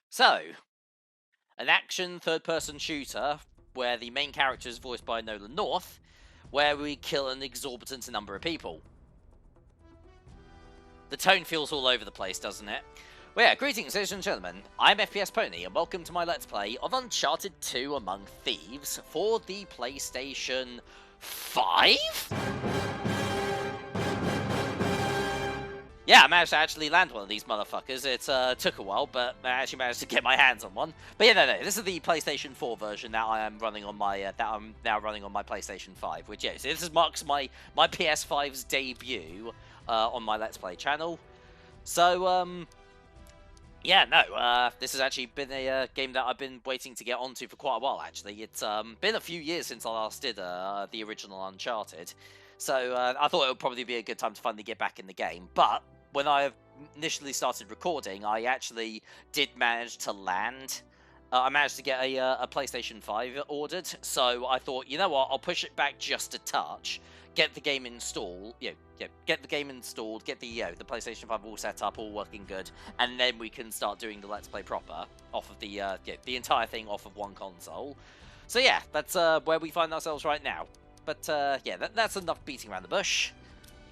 So, an action third-person shooter where the main character is voiced by Nolan North, where we kill an exorbitant number of people. The tone feels all over the place, doesn't it? Well, yeah, greetings, ladies and gentlemen. I'm FPSPwny, and welcome to my Let's Play of Uncharted 2 Among Thieves for the PlayStation 5? Yeah, I managed to actually land one of these motherfuckers. It took a while, but I actually managed to get my hands on one. But yeah, no, this is the PlayStation 4 version that I am running on my that I'm now running on my PlayStation 5. Which yes, this marks my PS5's debut on my Let's Play channel. So yeah, no, this has actually been a game that I've been waiting to get onto for quite a while. Actually, it's been a few years since I last did the original Uncharted. So I thought it would probably be a good time to finally get back in the game, but when I initially started recording, I actually did manage to land. I managed to get a PlayStation 5 ordered, so I thought, you know what, I'll push it back just a touch, get the game installed, get the game installed, get the the PlayStation 5 all set up, all working good, and then we can start doing the Let's Play proper off of the entire thing off of one console. So yeah, that's where we find ourselves right now. But yeah, that's enough beating around the bush.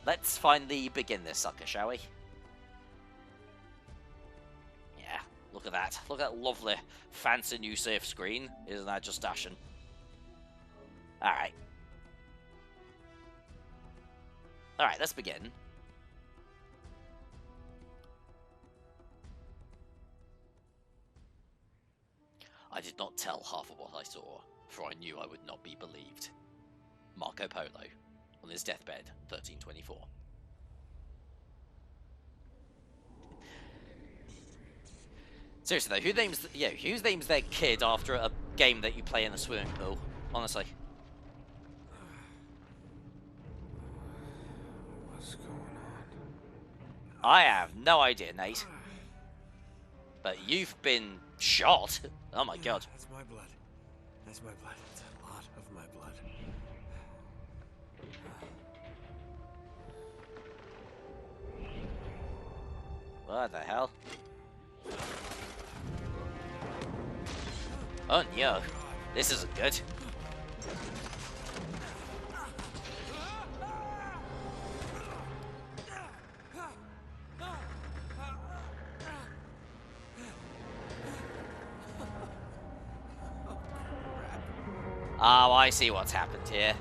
Let's finally begin this sucker, shall we? Yeah, look at that. Look at that lovely, fancy new save screen. Isn't that just dashing? Alright. Alright, let's begin. I did not tell half of what I saw, for I knew I would not be believed. Marco Polo, on his deathbed, 1324. Seriously though, who names their kid after a game that you play in a swimming pool? Honestly. What's going on? I have no idea, Nate. But you've been shot. Oh my god. That's my blood. That's my blood. It's a lot of my blood. What the hell? Oh no, this isn't good. Oh, I see what's happened here.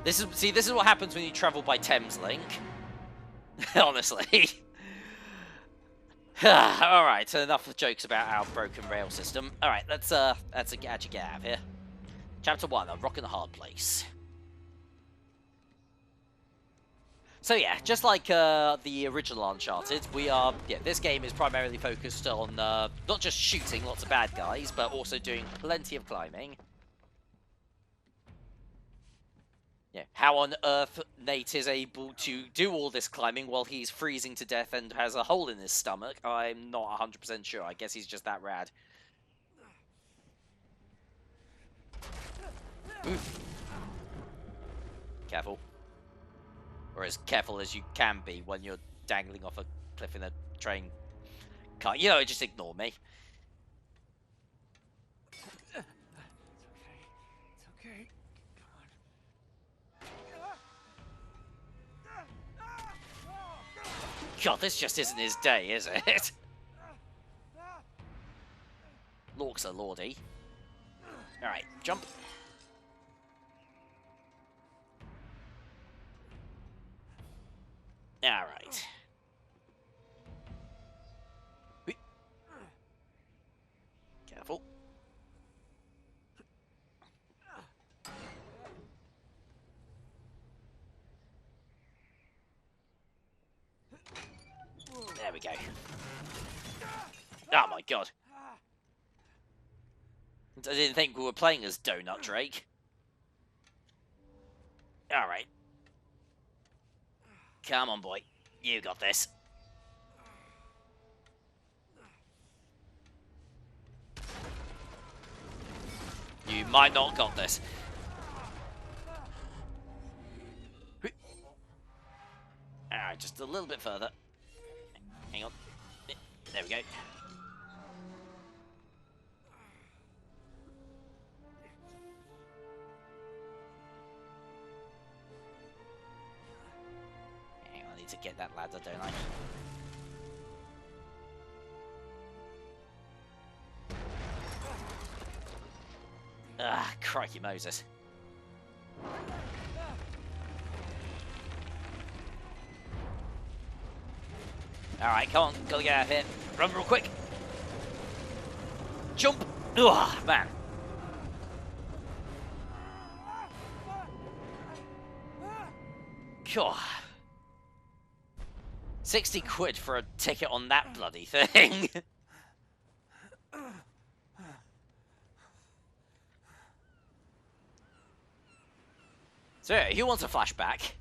This is what happens when you travel by Thameslink. Honestly. Alright, enough of jokes about our broken rail system. Alright, let's actually get out of here. Chapter 1, A Rock in a Hard Place. So yeah, just like the original Uncharted, this game is primarily focused on not just shooting lots of bad guys, but also doing plenty of climbing. Yeah, how on earth Nate is able to do all this climbing while he's freezing to death and has a hole in his stomach, I'm not 100% sure. I guess he's just that rad. Oof. Careful. Or as careful as you can be when you're dangling off a cliff in a train car. You know, just ignore me. It's okay. God, this just isn't his day, is it? Lork's a lordy. Alright, jump. Alright. Careful. There we go. Oh my god. I didn't think we were playing as Donut Drake. Alright. Come on, boy. You got this. You might not got this. Alright, just a little bit further. Hang on. There we go. get that ladder, don't I? Ah, crikey Moses. Alright, come on, gotta get out of here. Run real quick. Jump! Ugh, man. God. 60 quid for a ticket on that bloody thing. So, who wants a flashback?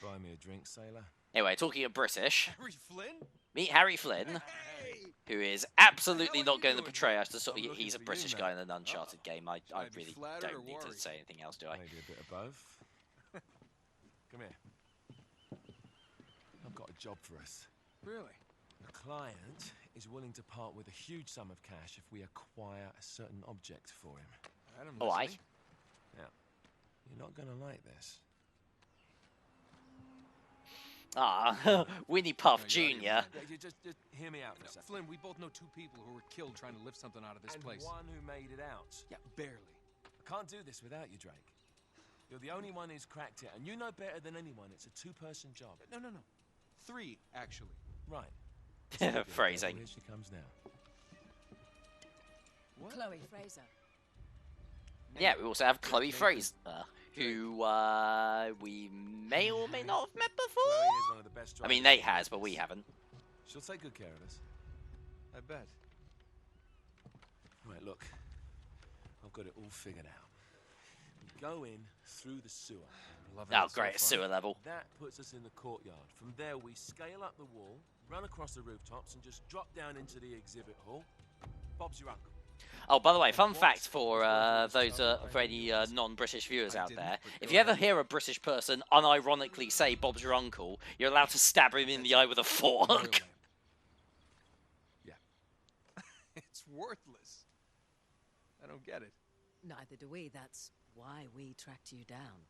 Buy me a drink, sailor. Anyway, talking of British, Harry Flynn? meet Harry Flynn, Hey! who is absolutely What the hell not are going you to doing portray here? us to sort of. I'm looking He's a for you, British man. guy in an Uncharted game. I I be really flattered or don't need to worried? say anything else, do I? Maybe a bit of both. Come here. I've got a job for us. Really? The client is willing to part with a huge sum of cash if we acquire a certain object for him. Adam, Oh, aye. listening? Now, you're not going to like this. Ah, Winnie Puff No, you're out of your Jr. mind. Yeah, you just hear me out for a second. Flynn, we both know two people who were killed trying to lift something out of this And place. one who made it out. Yeah, barely. I can't do this without you, Drake. You're the only one who's cracked it, and you know better than anyone it's a two-person job. No. Three, actually. Right. Phrasing. Here she comes now. What? Chloe Fraser. Yeah, we also have Chloe Fraser, who we may or may not have met before. Chloe is one of the best I mean, drivers Nate in the has, but we business. haven't. She'll take good care of us. I bet. Right, look. I've got it all figured out. We go in through the sewer. Loving Oh, it so great, far. sewer level. That puts us in the courtyard. From there, we scale up the wall, run across the rooftops, and just drop down into the exhibit hall. Bob's your uncle. Oh, by the way, fun fact for those for any non-British viewers out there: if you ever hear a British person unironically say "Bob's your uncle," you're allowed to stab him in the eye with a fork. Really? Yeah. It's worthless. I don't get it. Neither do we. That's why we tracked you down.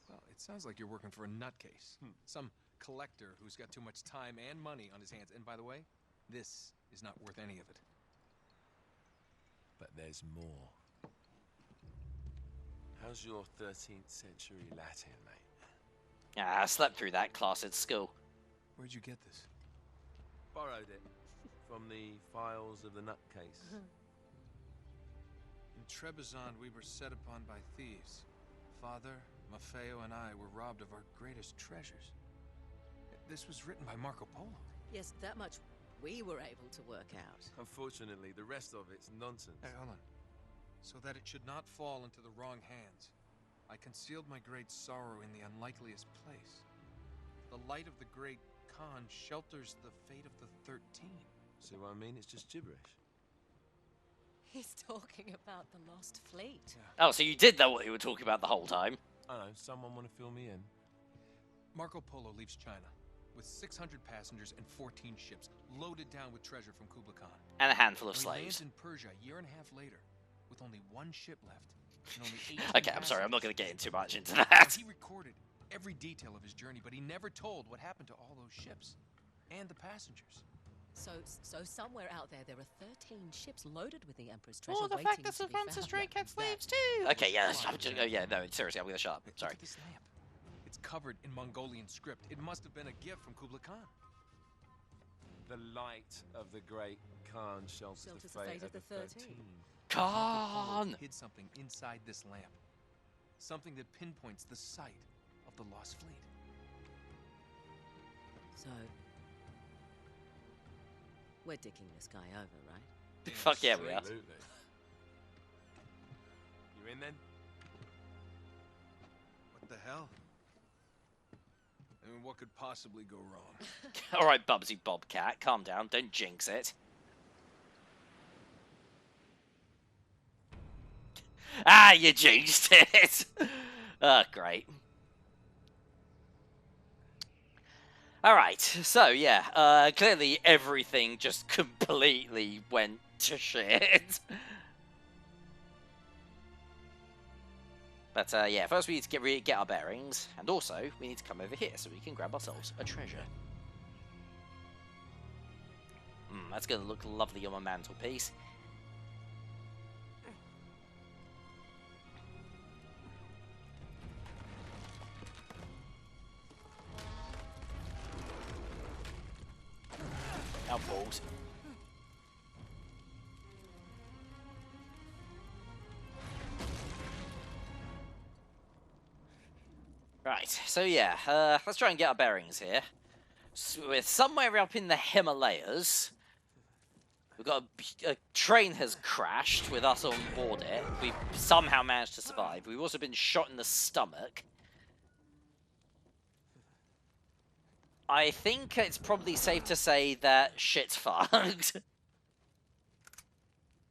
Well, it sounds like you're working for a nutcase. Some collector who's got too much time and money on his hands. And by the way, this is not worth any of it. But there's more. How's your 13th century Latin, mate? Ah, I slept through that class at school. Where'd you get this? Borrowed it from the files of the nutcase. In Trebizond, we were set upon by thieves. Father, Maffeo, and I were robbed of our greatest treasures. This was written by Marco Polo. Yes, that much we were able to work out. Unfortunately, the rest of it's nonsense. Hey, hold on. So that it should not fall into the wrong hands, I concealed my great sorrow in the unlikeliest place. The light of the great Khan shelters the fate of the 13. See what I mean? It's just gibberish. He's talking about the lost fleet. Oh, so you did know what you were talking about the whole time? I don't know, someone want to fill me in? Marco Polo leaves China with 600 passengers and 14 ships loaded down with treasure from Kublai Khan. And a handful of He lands slaves. in Persia a year and a half later with only one ship left and only 18 Okay, I'm sorry, I'm not going to get too much into Now, that. he recorded every detail of his journey, but he never told what happened to all those ships and the passengers. So somewhere out there are 13 ships loaded with the Emperor's treasure Oh, the waiting fact that to be Francis found. Drake had That slaves too. Okay, yeah, was I'm just, oh, yeah, no, seriously, I'm going to shut up. Look Sorry. at this lamp. It's covered in Mongolian script. It must have been a gift from Kublai Khan. The light of the great Khan shelters the fate of the 13. Marco Polo Khan! hid something inside this lamp. Something that pinpoints the site of the lost fleet. So we're dicking this guy over, right? Fuck yeah, we are. Absolutely. You in then? What the hell? I mean, what could possibly go wrong? Alright, Bubsy Bobcat, calm down, don't jinx it. Ah, you jinxed it! Oh, great. Alright, so yeah, clearly everything just completely went to shit. But yeah, first we need to get our bearings, and also we need to come over here so we can grab ourselves a treasure. That's going to look lovely on my mantelpiece. Now balls. Right, so yeah, let's try and get our bearings here. So we're somewhere up in the Himalayas. We've got a train has crashed with us on board it. We've somehow managed to survive. We've also been shot in the stomach. I think it's probably safe to say that shit's fucked.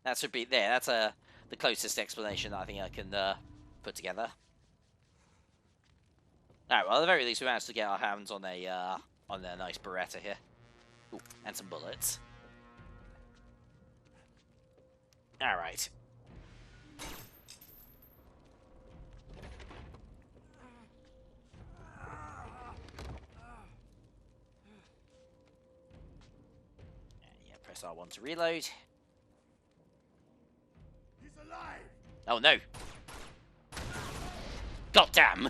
That should be there. That's the closest explanation that I think I can put together. Alright, well, at the very least, we managed to get our hands on a nice Beretta here. Ooh, and some bullets. Alright. Yeah, press R1 to reload. He's alive. Oh no! God damn!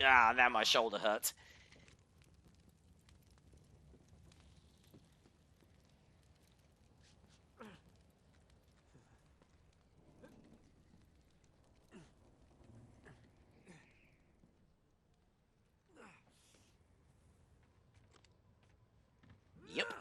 Ah, now my shoulder hurts. Yep.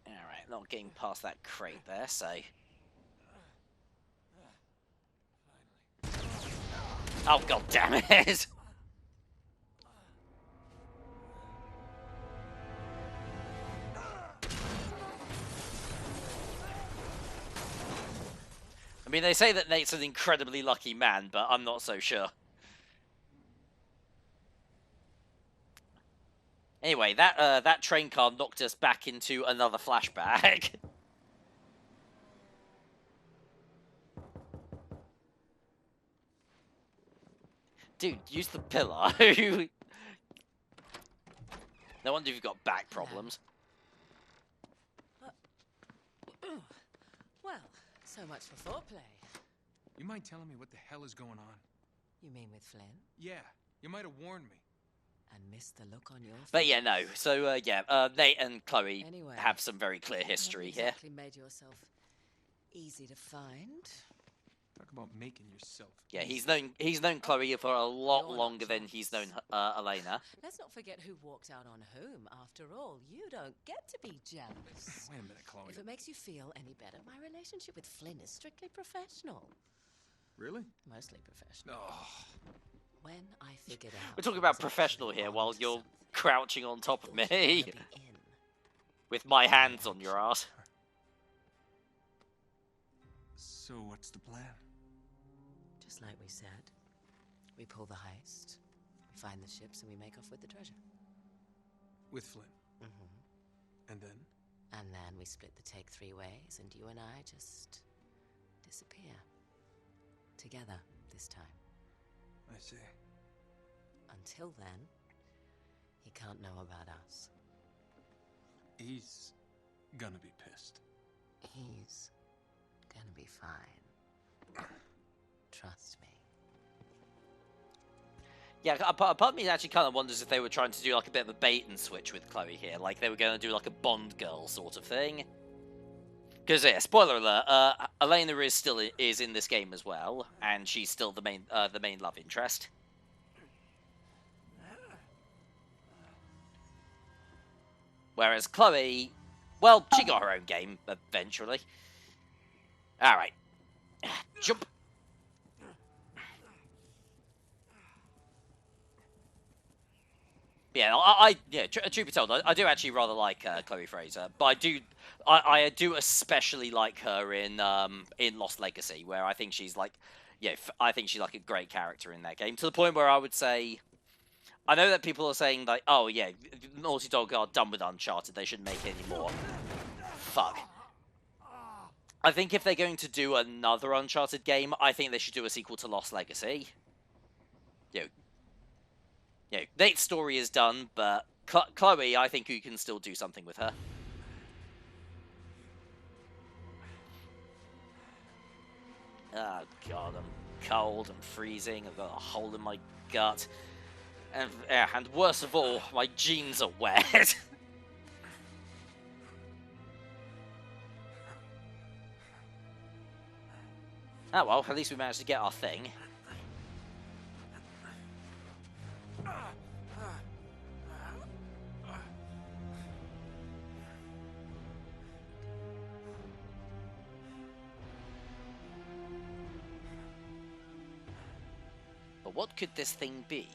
Alright, not getting past that crate there, so... Oh, god damn it! I mean, they say that Nate's an incredibly lucky man, but I'm not so sure. Anyway, that train car knocked us back into another flashback. Dude, use the pillow. No wonder you've got back problems. Well, so much for foreplay. You mind telling me what the hell is going on? You mean with Flynn? Yeah, you might have warned me. And missed the look on your face. But yeah, no. So yeah, Nate and Chloe Anyway, have some very clear history you here. exactly made yourself easy to find. Talk about making yourself. Yeah, he's known Chloe for a lot You're not longer than he's known Elena. Let's not forget who walked out on whom. After all, you don't get to be jealous. Wait a minute, Chloe. If it makes you feel any better, my relationship with Flynn is strictly professional. Really? Mostly professional. Oh. When I figured out... We're talking about I was professional actually here on while to you're something, crouching on top of thought me you'd be in. with my hands on your ass. So what's the plan? Just like we said. We pull the heist, we find the ships, and we make off with the treasure. With Flynn. And then? And then we split the take 3 ways, and you and I just disappear. Together, this time. I see. Until then, he can't know about us. He's gonna be pissed. He's gonna be fine. Trust me. Yeah, a part of me actually kind of wonders if they were trying to do like a bit of a bait and switch with Chloe here, like they were going to do like a Bond girl sort of thing. Because yeah, spoiler alert, Elena is in this game as well, and she's still the main love interest. Whereas Chloe, well, she got her own game eventually. All right, jump. Yeah, yeah. Truth be told, I do actually rather like Chloe Fraser, but I do especially like her in Lost Legacy, where I think she's like, yeah, I think she's like a great character in that game, to the point where I would say, I know that people are saying like, oh yeah, Naughty Dog are done with Uncharted, they shouldn't make it anymore. Fuck. I think if they're going to do another Uncharted game, I think they should do a sequel to Lost Legacy. Nate's story is done, but Chloe, I think you can still do something with her. Oh god, I'm cold, I'm freezing, I've got a hole in my gut. And worst of all, my jeans are wet. Oh well, at least we managed to get our thing. But what could this thing be?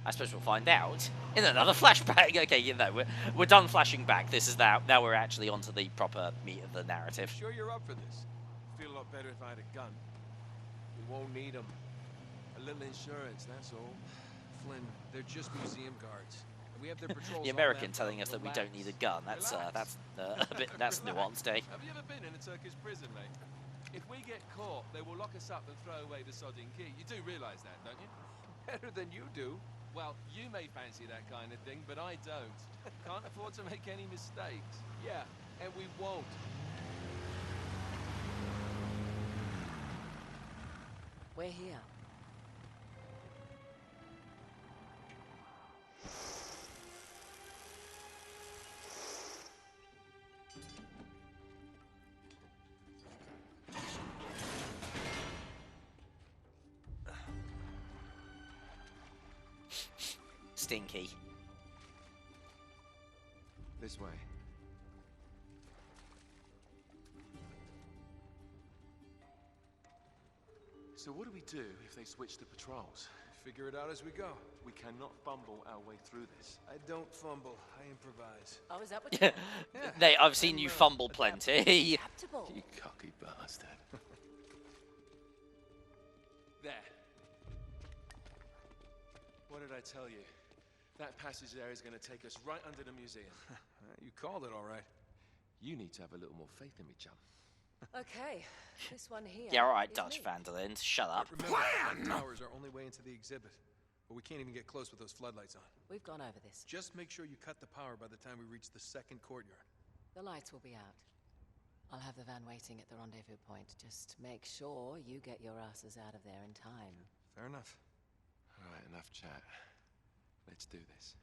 I suppose we'll find out in another flashback. Okay, you know, we're done flashing back. This is now we're actually onto the proper meat of the narrative. Sure you're up for this? Feel a lot better if I had a gun. We won't need them. A little insurance, that's all. Flynn, they're just museum guards. We have their patrols. The American telling us that we don't need a gun. That's a bit nuanced, eh? Have you ever been in a Turkish prison, mate? If we get caught, they will lock us up and throw away the sodding key. You do realise that, don't you? Better than you do. Well, you may fancy that kind of thing, but I don't. Can't afford to make any mistakes. Yeah, and we won't. We're here. Stinky. This way. So what do we do if they switch the patrols? Figure it out as we go. We cannot fumble our way through this. I don't fumble. I improvise. Oh, is that what you Yeah. Nate, I've seen you fumble plenty. Adaptable. You cocky bastard. There. What did I tell you? That passage there is going to take us right under the museum. You called it all right. You need to have a little more faith in me, chum. Okay, this one here. Yeah, all right, is Dutch me. Vanderlyn. Shut up. Remember, the towers are only way into the exhibit. But we can't even get close with those floodlights on. We've gone over this. Just make sure you cut the power by the time we reach the second courtyard. The lights will be out. I'll have the van waiting at the rendezvous point. Just make sure you get your asses out of there in time. Fair enough. All right, enough chat. Let's do this.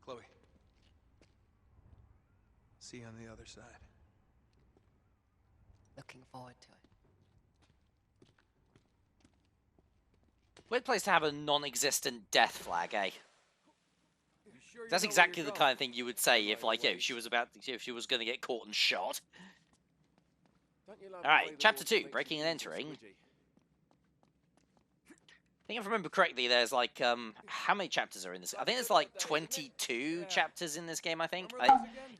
Chloe. See you on the other side. Looking forward to it. Weird place to have a non-existent death flag, eh? Sure That's exactly the kind of thing you would say if, like, she was going to get caught and shot. All right, chapter 2, breaking and entering. I think if I remember correctly, there's like, how many chapters are in this? I think there's like 22 chapters in this game, I think.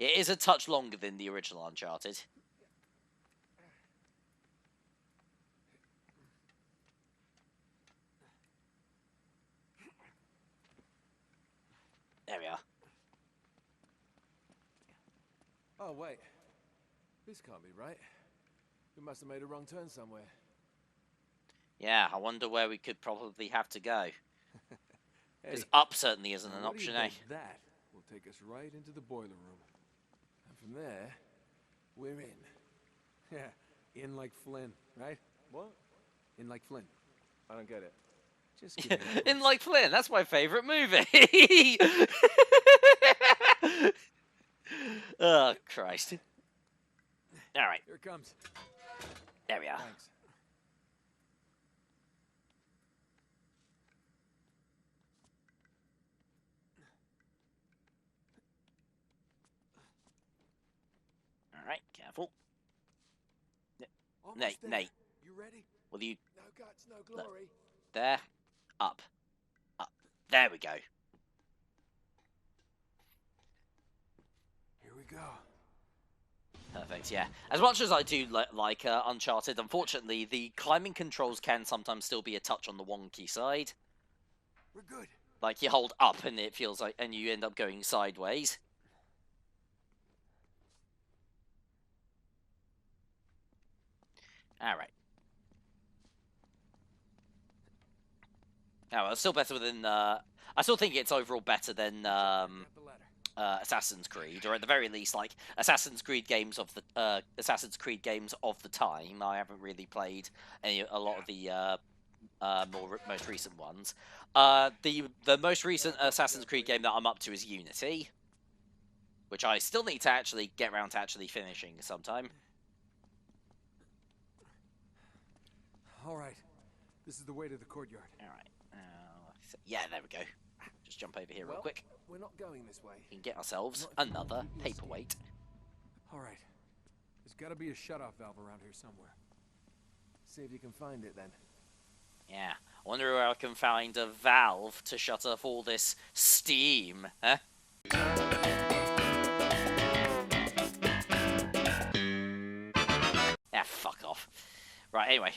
It is a touch longer than the original Uncharted. There we are. Oh, wait. This can't be right. We must have made a wrong turn somewhere. Yeah, I wonder where we could probably have to go. Because Hey, up certainly isn't an what do you option, eh? think that will take us right into the boiler room. And from there, we're in. Yeah, in like Flynn, right? What? In like Flynn. I don't get it. Just give me that In voice. Like Flynn, that's my favourite movie. Oh, Christ. All right, Here it comes. there we are. Thanks. All right, careful. Almost Nate, there. Nate, You ready? will you... No guts, no glory. There. Up. Up. There we go. Here we go. Perfect, yeah. As much as I do like Uncharted, unfortunately, the climbing controls can sometimes still be a touch on the wonky side. We're good. Like, you hold up and it feels like, and you end up going sideways. Alright. Oh, well, it's still better than, I still think it's overall better than, Assassin's Creed, or at the very least, like Assassin's Creed games of the time. I haven't really played a lot of the most recent ones. The most recent Assassin's Creed game that I'm up to is Unity, which I still need to actually get around to actually finishing sometime. All right, this is the way to the courtyard. All right, yeah, there we go. Just jump over here real quick. We're not going this way. We can get ourselves another paperweight. All right, there's got to be a shut-off valve around here somewhere. See if you can find it then. Yeah, I wonder where I can find a valve to shut off all this steam, huh? Yeah, fuck off. Right, anyway.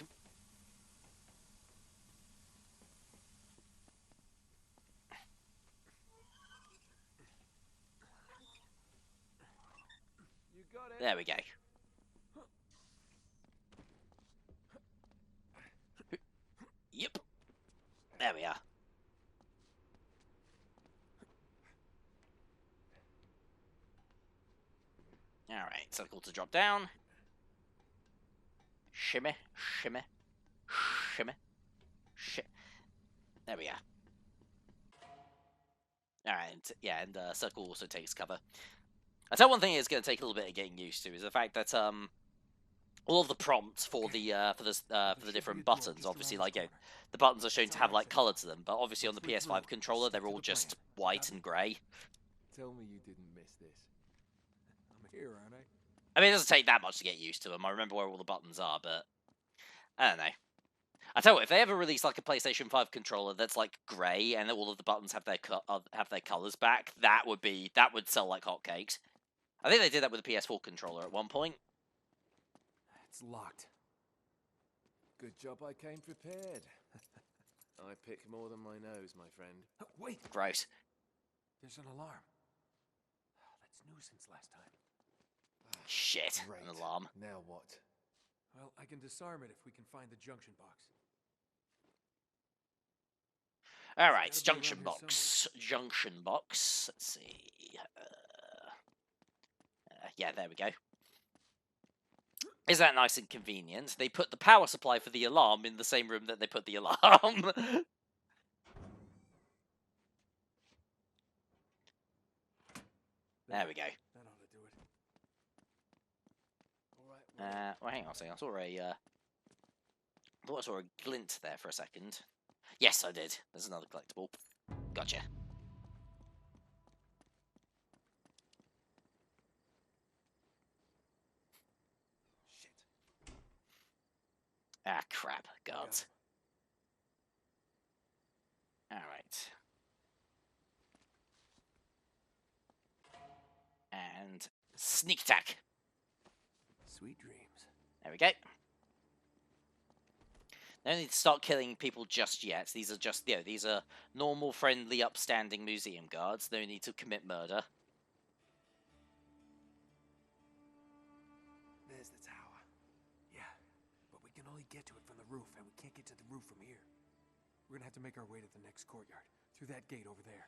You got it. There we go. Yep. There we are. Alright, circle to drop down. Shimmy, shimmy, shimmy, shit. There we are. Alright, yeah, and circle also takes cover. I tell one thing it's going to take a little bit of getting used to is the fact that all of the prompts for the different buttons, obviously, like the buttons are shown to have like color to them, but obviously on the PS5 controller they're all just white and grey. Tell me you didn't miss this. I'm here, aren't I? I mean, it doesn't take that much to get used to them. I remember where all the buttons are, but I don't know. I tell you what, if they ever release like a PlayStation 5 controller that's like grey and all of the buttons have their colors back, that would sell like hotcakes. I think they did that with the PS4 controller at one point. It's locked. Good job I came prepared. I pick more than my nose, my friend. Wait! Gross. There's an alarm. That's new since last time. Shit, Right. an alarm. Now what? Well, I can disarm it if we can find the junction box. Alright, It's gotta be junction around here box. Junction box. Let's see. Yeah, there we go. Is that nice and convenient? They put the power supply for the alarm in the same room that they put the alarm. There we go. That ought to do it. All right. Well, hang on a second. I thought I saw a glint there for a second. Yes, I did. There's another collectible. Gotcha. Shit. Ah, crap. Guards. Alright. And sneak attack. Sweet dreams. There we go. No need to start killing people just yet. These are just, these are normal, friendly, upstanding museum guards. No need to commit murder. There's the tower. Yeah, but we can only get to it from the roof, and we can't get to the roof from here. We're gonna have to make our way to the next courtyard, through that gate over there.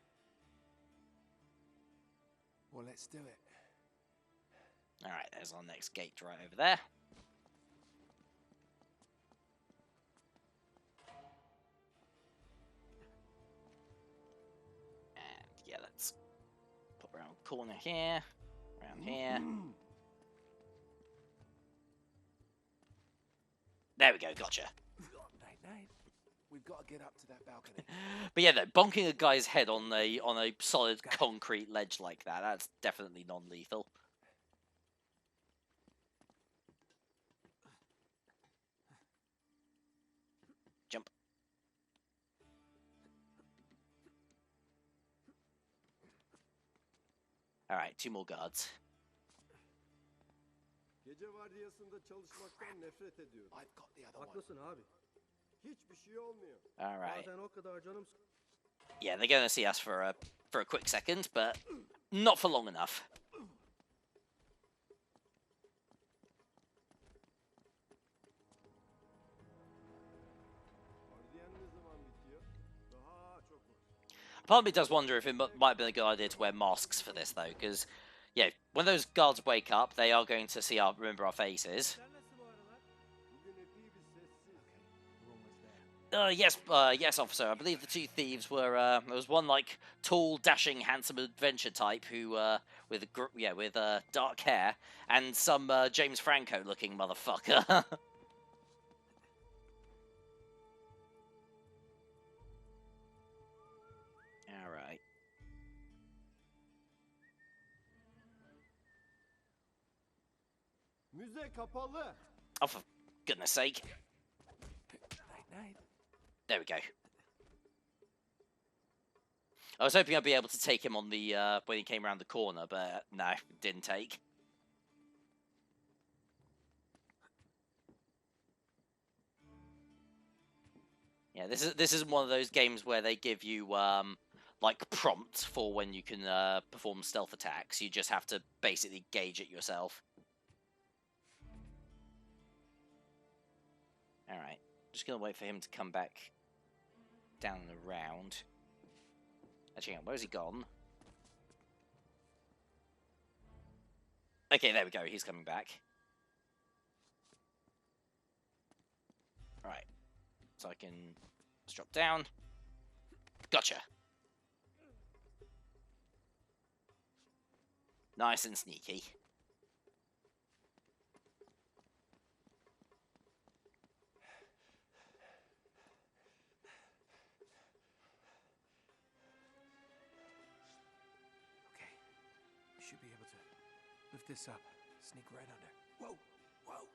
Well, let's do it. Alright, there's our next gate right over there. And yeah, let's put around corner here, around here. There we go, gotcha. Night, night. We've got to get up to that balcony. But yeah, no, bonking a guy's head on a solid concrete ledge like that's definitely non-lethal. Jump. Alright, 2 more guards. Gece vardiyasında çalışmaktan nefret ediyorum. I've got the other one. Haklısın abi. Hiçbir şey olmuyor. Alright. Bazen o kadar canım Yeah, they're gonna see us for a quick second, but not for long enough. Vardiyan ne zaman bitiyor? Daha çok var. Part of me does wonder if it might have been a good idea to wear masks for this, though, because, yeah, when those guards wake up, they are going to see remember our faces. Bugün epey bir sessiz. We're almost there. Yes, officer. I believe the 2 thieves were. There was one like tall, dashing, handsome adventure type who, with dark hair, and some James Franco-looking motherfucker. All right. Müze kapalı. Oh, for goodness sake! Night, night. There we go. I was hoping I'd be able to take him on the when he came around the corner, but no, it didn't take. Yeah, this isn't one of those games where they give you like prompts for when you can perform stealth attacks. You just have to basically gauge it yourself. All right, just gonna wait for him to come back down and around. Actually, where's he gone? Okay, there we go. He's coming back. Right. So I can just drop down. Gotcha. Nice and sneaky. Okay. We should be able to lift this up. Sneak right under. Whoa! Whoa!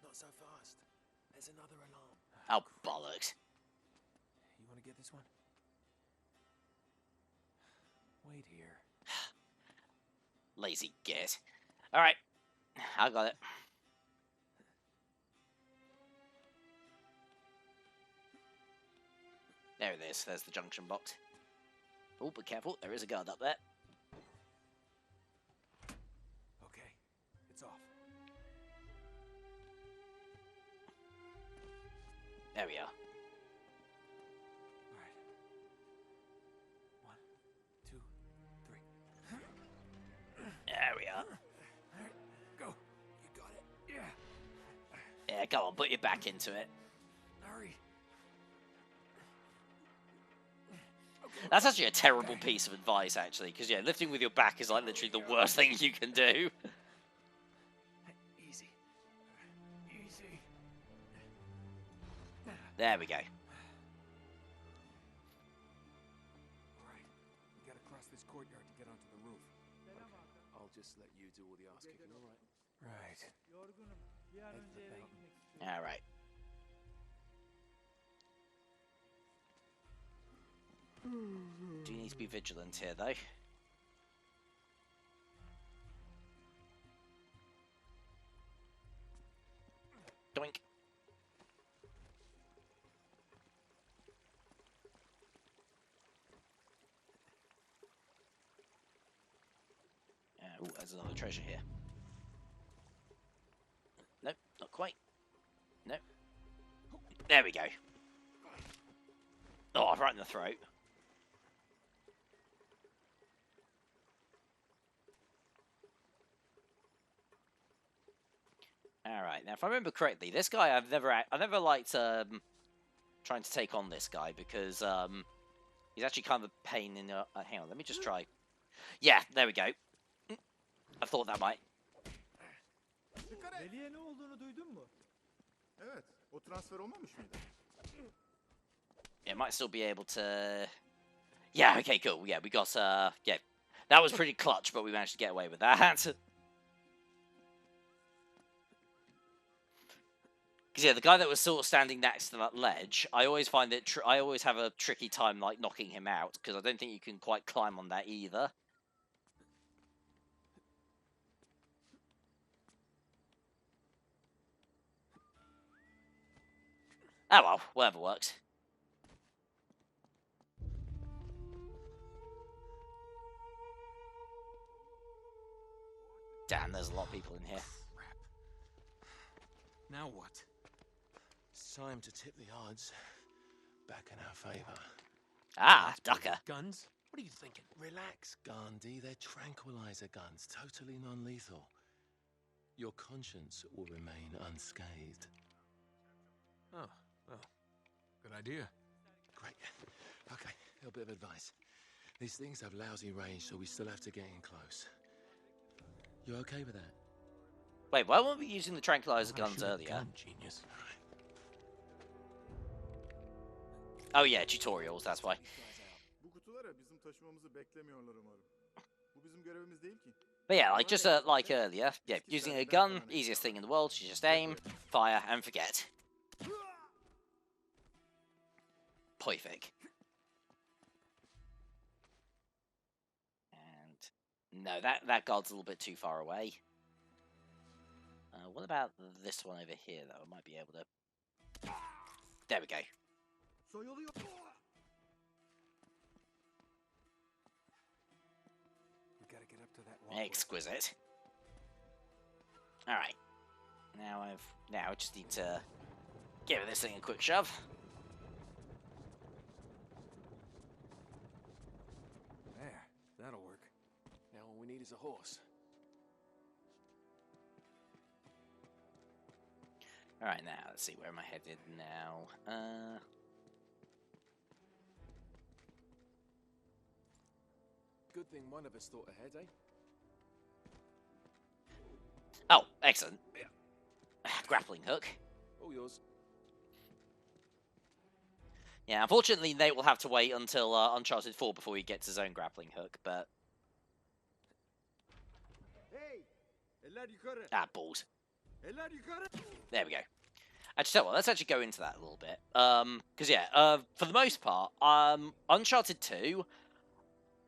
Not so fast. There's another alarm. Oh, bollocks. You want to get this one? Wait here. Lazy git. Alright. I got it. There it is. There's the junction box. Oh, be careful. There is a guard up there. Okay, it's off. There we are. All right. 1, 2, 3. There we are. All right, go. You got it. Yeah. Yeah, come on. Put your back into it. Hurry. That's actually a terrible piece of advice, actually, because, yeah, lifting with your back is, like, literally the worst thing you can do. Easy. Easy. There we go. All right. We gotta cross this courtyard to get onto the roof. I'll just let you do all the ass kicking, all right? Right. Yorgunum. Bir an Head önce to the eve fountain. gitmek istiyorum. All right. Do you need to be vigilant here, though? Doink. Ooh, there's another treasure here. Nope, not quite. Nope. There we go. Oh, right in the throat. All right. Now, if I remember correctly, this guy I've never liked trying to take on this guy because he's actually kind of a pain in the. Hang on, let me just try. Yeah, there we go. I thought that might. Deliye ne olduğunu duydun mu? Evet, o transfer olmamış mıydı? It might still be able to. Yeah. Okay. Cool. Yeah, we got. Yeah, that was pretty clutch, but we managed to get away with that. Because yeah, the guy that was sort of standing next to that ledge, I always find it. I always have a tricky time like knocking him out because I don't think you can quite climb on that either. Oh well, whatever works. Damn, there's a lot of people in here. Crap. Now what? It's time to tip the odds back in our favor. Ah, ducker. Guns? What are you thinking? Relax, Gandhi. They're tranquilizer guns, totally non-lethal. Your conscience will remain unscathed. Oh, well, good idea. Great. Okay, a bit of advice. These things have lousy range, so we still have to get in close. You okay with that? Wait, why weren't we using the tranquilizer How to guns shoot a earlier? gun, genius. Oh yeah, tutorials, that's why. Bu kutulara bizim taşımamızı beklemiyorlar umarım. Bu bizim görevimiz değil ki. But yeah, like just like earlier, yeah, using a gun, easiest thing in the world. You just aim, fire, and forget. Perfect. And no, that guard's a little bit too far away. What about this one over here, though? I might be able to. There we go. Soyuluyor. We gotta get up to that walkway. Exquisite. All right. Now I just need to give this thing a quick shove. There, that'll work. Now all we need is a horse. All right, now let's see, where am I headed now? Good thing one of us thought ahead, eh? Oh, excellent. Grappling hook. All yours. Yeah, unfortunately, Nate will have to wait until Uncharted 4 before he gets his own grappling hook, but... Hey! Eller yukarı. Ah, balls. Eller yukarı. There we go. Actually, tell you what, let's actually go into that a little bit. Because, yeah, for the most part, Uncharted 2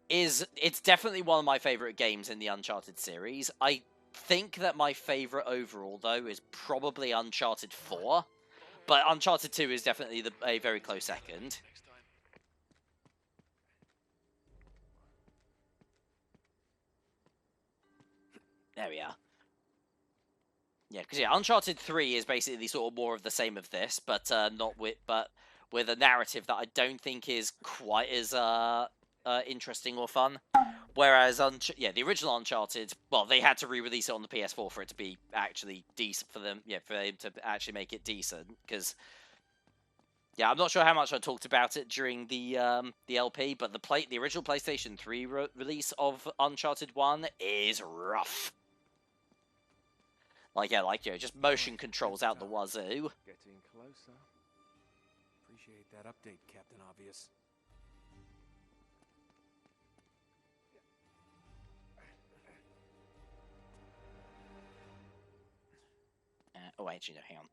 it's definitely one of my favourite games in the Uncharted series. I think that my favourite overall, though, is probably Uncharted 4. But Uncharted 2 is definitely a very close second. There we are. Yeah, because Uncharted 3 is basically sort of more of the same of this, but with a narrative that I don't think is quite as interesting or fun. Whereas the original Uncharted, well, they had to re-release it on the PS4 for it to be actually decent for them. Yeah, for them to actually make it decent. Because yeah, I'm not sure how much I talked about it during the LP, but the original PlayStation 3 release of Uncharted 1 is rough. Like, yeah, just motion controls out the wazoo. Getting closer. Appreciate that update, Captain Obvious. Oh, actually, no, hang on.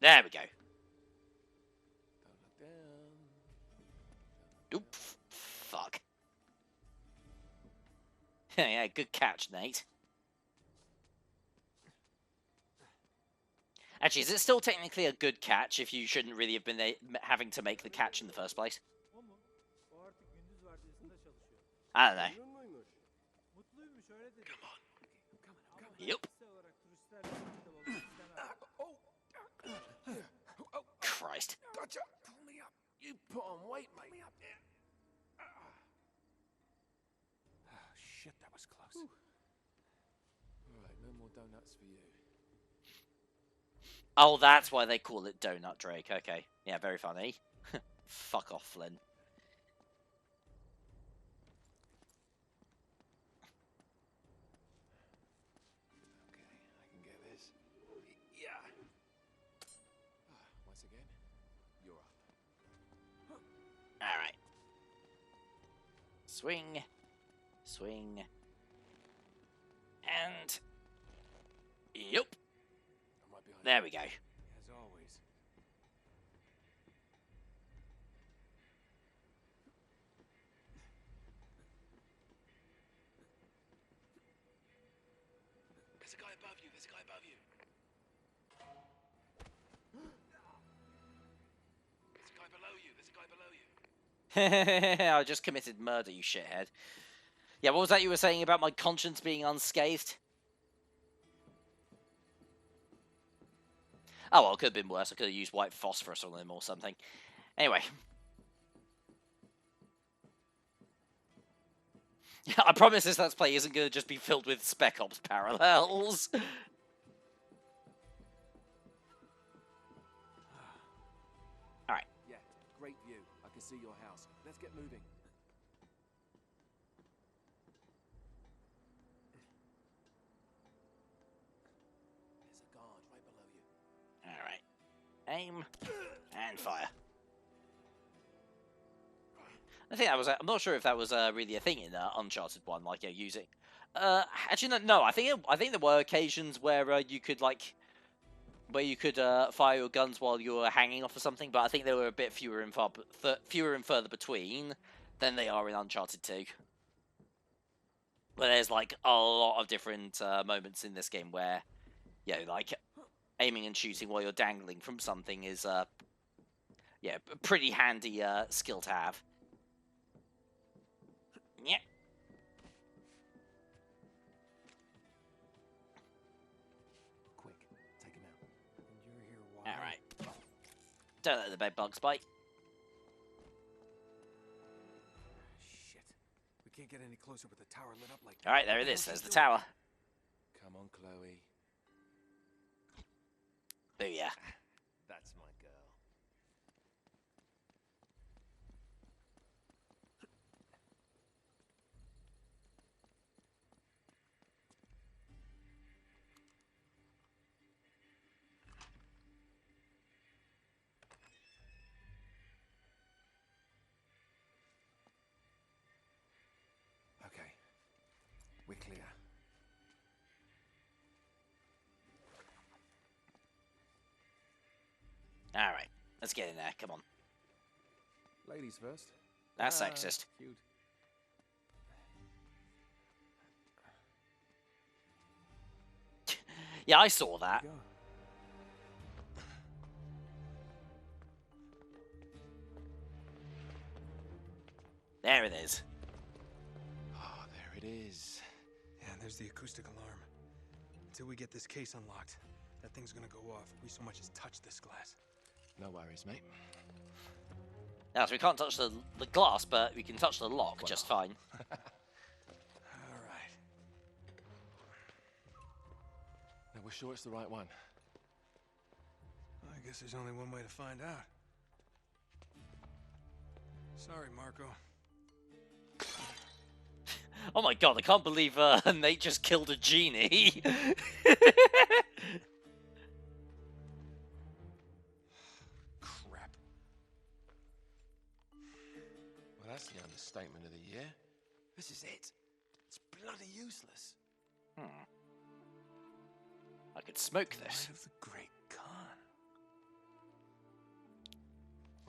There we go. Don't look down. Oop, fuck. Yeah, good catch, Nate. Actually, is it still technically a good catch if you shouldn't really have been having to make the catch in the first place? O mu? O artık gündüz vardiyasında çalışıyor. I don't know. Memnun muymuş? Mutluymuş öyle dedi. Come on. Ama Yep. kişisel olarak turistlerle birlikte olmak istemem. Christ. Gotcha. Pull me up. You put on weight, mate. Me up. Ah, shit, that was close. All right, no more donuts for you. Oh, that's why they call it Donut Drake. Okay. Yeah, very funny. Fuck off, Flynn. Okay, I can get this. Yeah. Once again, you're up. Alright. Swing. Swing. And... Yep. I'm right behind There we go. As always. There's a guy above you. There's a guy above you. I just committed murder, you shithead. Yeah, what was that you were saying about my conscience being unscathed? Oh, well, it could have been worse. I could have used white phosphorus on him or something. Anyway. I promise this Let's Play isn't going to just be filled with Spec Ops parallels. Alright. Yeah, great view. I can see your house. Let's get moving. There's a guard right below you. Alright. Aim and fire. I think that was. I'm not sure if that was really a thing in Uncharted 1, like using. Actually, no. I think there were occasions where you could fire your guns while you were hanging off or something, but I think they were a bit fewer and further between than they are in Uncharted 2. Where there's like a lot of different moments in this game where, like aiming and shooting while you're dangling from something is a pretty handy skill to have. Yeah. Quick, take him out. And you're here why? Alright. Don't let the bed bugs bite. Shit. We can't get any closer with the tower lit up like that. Alright, there it is. There's the tower. Come on, Chloe. Booyah. That's my girl. Okay. We're clear. Alright. Let's get in there. Come on. Ladies first. That's sexist. Cute. Yeah, I saw that. Go. There it is. Oh, there it is. Yeah, and there's the acoustic alarm. Until we get this case unlocked, that thing's gonna go off if we so much as touch this glass. No worries, mate. Now, so we can't touch the glass, but we can touch the lock just fine. All right. Now, we're sure it's the right one. Well, I guess there's only one way to find out. Sorry, Marco. Oh my god, I can't believe Nate just killed a genie. Crap. Well, that's the understatement of the year. This is it. It's bloody useless. I could smoke this. Light of the Great Khan.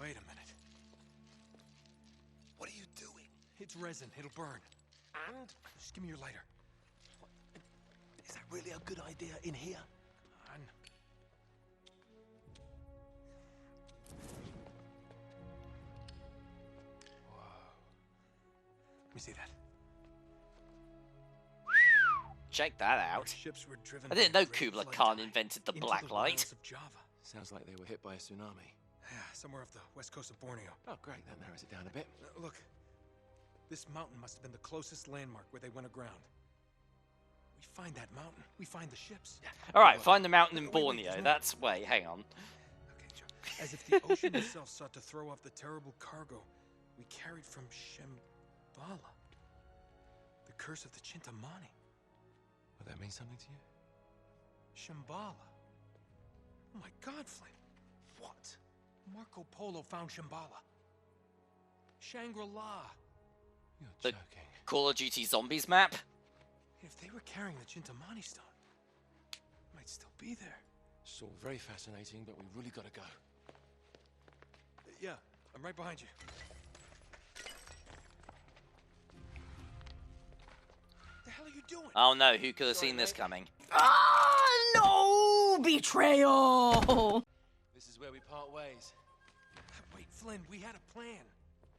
Wait a minute. What are you doing? It's resin. It'll burn. And? Just give me your lighter. Is that really a good idea in here? On. Whoa. Let me see that. Check that Our out. ships were driven I didn't by know the great Kublai flood Khan tide invented the into black light. wilds of Java. Sounds like they were hit by a tsunami. Yeah, somewhere off the west coast of Borneo. Oh, great. That narrows it down a bit. Look, this mountain must have been the closest landmark where they went aground. We find that mountain, we find the ships. Alright, find the mountain in Wait, there's Borneo. more. That's... Wait, hang on. Okay, Joe. As if the ocean itself sought to throw off the terrible cargo we carried from Shambala. The curse of the Chintamani. Would that mean something to you? Shambala. Oh my god, Flynn. What? Marco Polo found Shambala. Shangri-La. You're The- joking. Call of Duty Zombies map? If they were carrying the Chintamani stone, it might still be there. It's all very fascinating, but we really gotta go. Yeah, I'm right behind you. What the hell are you doing? Oh no, who could have Sorry, seen this mate. coming? Ah, no! Betrayal! This is where we part ways. Wait, Flynn, we had a plan.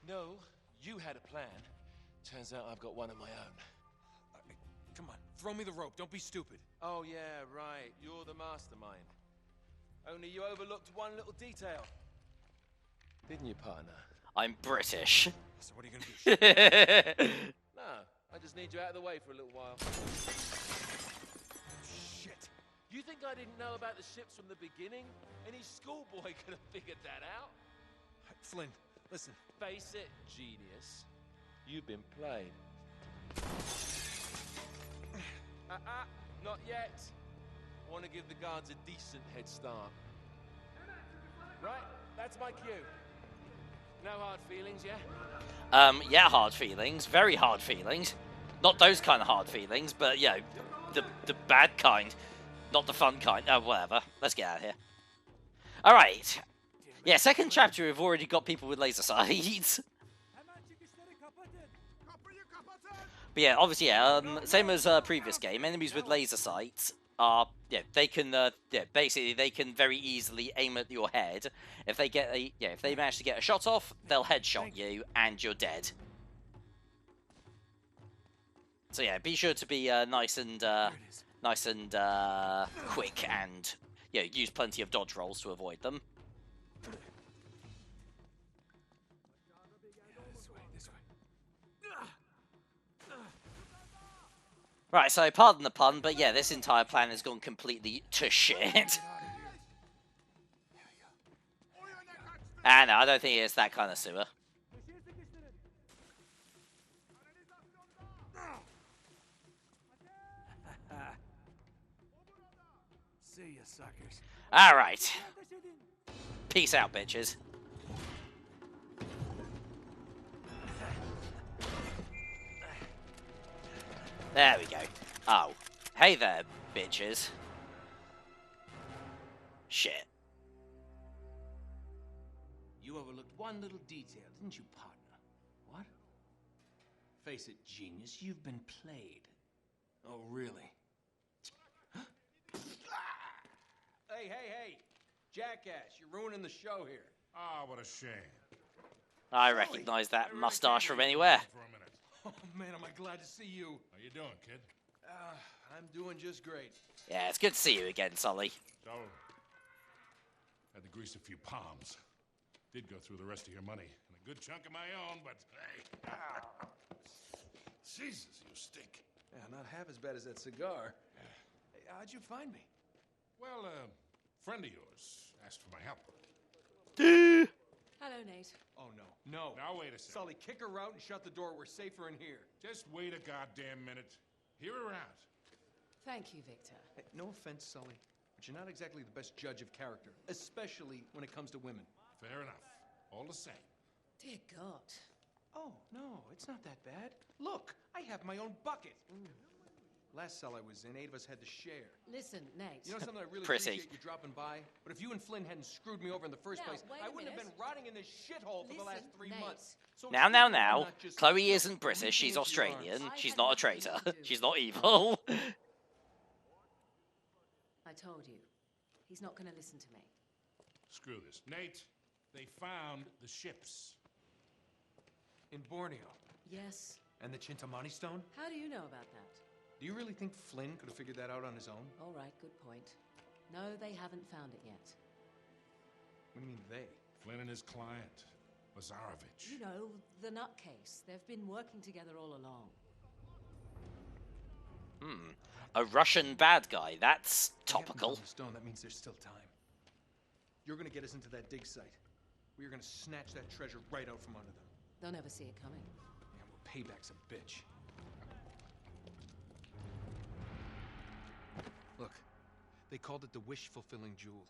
No, you had a plan. Turns out I've got one of my own. Come on, throw me the rope. Don't be stupid. Oh, yeah, right. You're the mastermind. Only you overlooked one little detail. Didn't you, partner? I'm British. So what are you gonna do? No, I just need you out of the way for a little while. Shit. You think I didn't know about the ships from the beginning? Any schoolboy could have figured that out. Flynn, listen. Face it, genius. You've been played. Not yet. I want to give the guards a decent head start. Right, that's my cue. No hard feelings, yeah? Yeah, hard feelings. Very hard feelings. Not those kind of hard feelings, but, you know, the bad kind. Not the fun kind. Whatever. Let's get out of here. Alright. Yeah, second chapter, we've already got people with laser sights. Hemen çıkışları kapatın. Kapıyı kapatın! But yeah, obviously, yeah, same as previous game, enemies with laser sights are, yeah, they can, yeah, basically they can very easily aim at your head. If they get a, yeah, if they manage to get a shot off, they'll headshot you and you're dead. So yeah, be sure to be nice and quick, and yeah, use plenty of dodge rolls to avoid them. Right, so pardon the pun, but yeah, this entire plan has gone completely to shit. Ah, no, I don't think it's that kind of sewer. Köşeye sıkıştırın. See ya, suckers. Alright. Ateş edin. Peace out, bitches. There we go. Oh. Hey there, bitches. Shit. You overlooked one little detail, didn't you, partner? What? Face it, genius, you've been played. Oh, really? Hey! Jackass, you're ruining the show here. Ah, what a shame. I recognize that mustache from anywhere. For a minute. Oh, man, am I glad to see you. How you doing, kid? I'm doing just great. Yeah, it's good to see you again, Sully. So, had to grease a few palms. Did go through the rest of your money and a good chunk of my own, but hey. Jesus, you stink. Yeah, not half as bad as that cigar. Hey, how'd you find me? Well, a friend of yours asked for my help. Hello, Nate. Oh, no. No. Now, wait a second. Sully, kick her out and shut the door. We're safer in here. Just wait a goddamn minute. Hear her out. Thank you, Victor. Hey, no offense, Sully, but you're not exactly the best judge of character, especially when it comes to women. Fair enough. All the same. Dear God. Oh, no, it's not that bad. Look, I have my own bucket. Last cell I was in, 8 of us had to share. Listen, Nate. You know something, I really Pretty. appreciate you dropping by, but if you and Flynn hadn't screwed me over in the first Now, place, wait I a wouldn't have minute. been rotting in this shithole for the last Listen, 3 Nate. months. So Now, excuse me, I'm now. not just, Chloe you know, isn't British, reaching she's into your arms. Australian. I She's had not a nothing traitor. to do She's with not it. evil. I told you. He's not going to listen to me. Screw this. Nate, they found the ships. In Borneo. Yes. And the Chintamani stone? How do you know about that? Do you really think Flynn could have figured that out on his own? All right, good point. No, they haven't found it yet. What do you mean, they? Flynn and his client, Lazarovich. You know, the nutcase. They've been working together all along. A Russian bad guy. That's They haven't topical. found the stone, that means there's still time. You're gonna get us into that dig site. We are gonna snatch that treasure right out from under them. They'll never see it coming. Yeah, well, payback's a bitch. Look, they called it the wish-fulfilling jewel.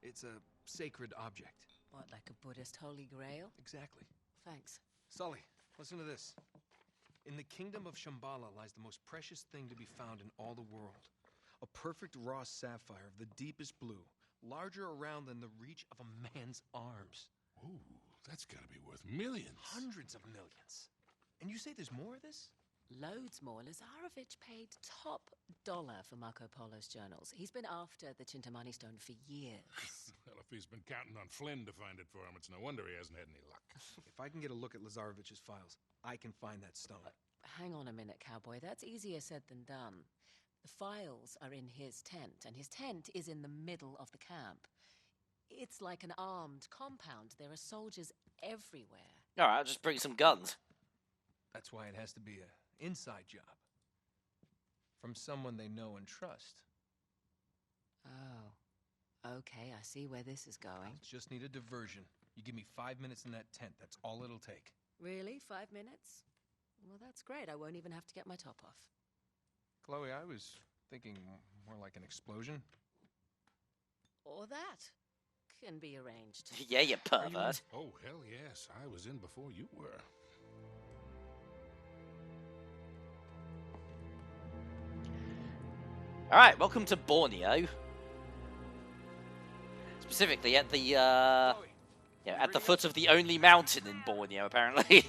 It's a sacred object. What, like a Buddhist holy grail? Exactly. Thanks. Sully, listen to this. In the kingdom of Shambala lies the most precious thing to be found in all the world. A perfect raw sapphire of the deepest blue, larger around than the reach of a man's arms. Ooh, that's gotta be worth millions. Hundreds of millions. And you say there's more of this? loads more. Lazarevic paid top dollar for Marco Polo's journals. He's been after the Chintamani stone for years. Well, if he's been counting on Flynn to find it for him, it's no wonder he hasn't had any luck. If I can get a look at Lazarevic's files, I can find that stone. Hang on a minute, cowboy. That's easier said than done. The files are in his tent, and his tent is in the middle of the camp. It's like an armed compound. There are soldiers everywhere. All right, I'll just bring some guns. That's why it has to be an inside job. From someone they know and trust. Oh. Okay, I see where this is going. I'll just need a diversion. You give me 5 minutes in that tent. That's all it'll take. Really? 5 minutes? Well, that's great. I won't even have to get my top off. Chloe, I was thinking more like an explosion. Or that can be arranged. Yeah, you pervert. Oh, hell yes. I was in before you were. Alright, welcome to Borneo. Specifically at the, at the foot of the only mountain in Borneo, apparently.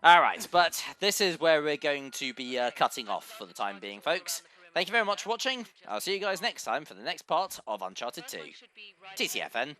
Alright, but this is where we're going to be cutting off for the time being, folks. Thank you very much for watching. I'll see you guys next time for the next part of Uncharted 2. TCFN.